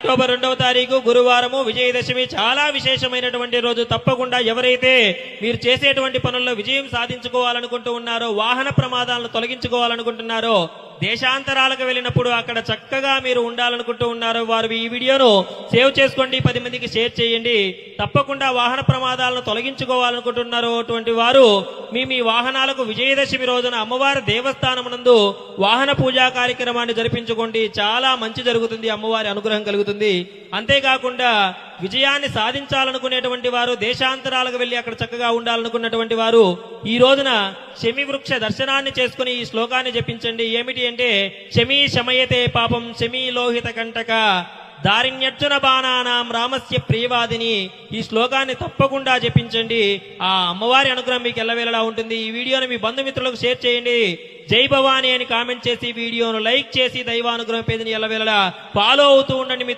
October 2వ తారీఖు గురువారము విజయదశమి చాలా విశేషమైనటువంటి రోజు. తప్పకుండా ఎవరైతే మీరు చేసేటువంటి పనుల్లో విజయం సాధించుకోవాలనుకుంటూ ఉన్నారో, వాహన ప్రమాదాలను తొలగించుకోవాలనుకుంటున్నారో, దేశాంతరాలకు వెళ్ళినప్పుడు అక్కడ చక్కగా మీరు ఉండాలనుకుంటూ ఉన్నారో, వారు ఈ వీడియోను సేవ్ చేసుకోండి, 10 మందికి షేర్ చేయండి. తప్పకుండా వాహన ప్రమాదాలను తొలగించుకోవాలనుకుంటున్నారో అటువంటి వారు మీ వాహనాలకు విజయదశమి రోజున అమ్మవారి దేవస్థానమునందు వాహన పూజా కార్యక్రమాన్ని జరిపించుకోండి. చాలా మంచి జరుగుతుంది, అమ్మవారి అనుగ్రహం కలుగుతుంది. అంతేకాకుండా విజయాన్ని సాధించాలనుకునేటువంటి వారు, దేశాంతరాలకు వెళ్లి అక్కడ చక్కగా ఉండాలనుకున్నటువంటి వారు ఈ రోజున శమి వృక్ష దర్శనాన్ని చేసుకుని ఈ శ్లోకాన్ని జపించండి. ఏమిటి అంటే, శమీ శమయతే పాపం శమీ లోహిత కంటక దారిణ్యర్జున బాణానాం రామస్య ప్రియవాదిని. ఈ శ్లోకాన్ని తప్పకుండా జపించండి. ఆ అమ్మవారి అనుగ్రహం మీకు ఎల్లవేళలా ఉంటుంది. ఈ వీడియోని మీ బంధుమిత్రులకు షేర్ చేయండి. జై భవానీ అని కామెంట్ చేసి వీడియోను లైక్ చేసి దైవానుగ్రహం పేజీని ఎల్లవేళలా ఫాలో అవుతూ ఉండండి మిత్రులు.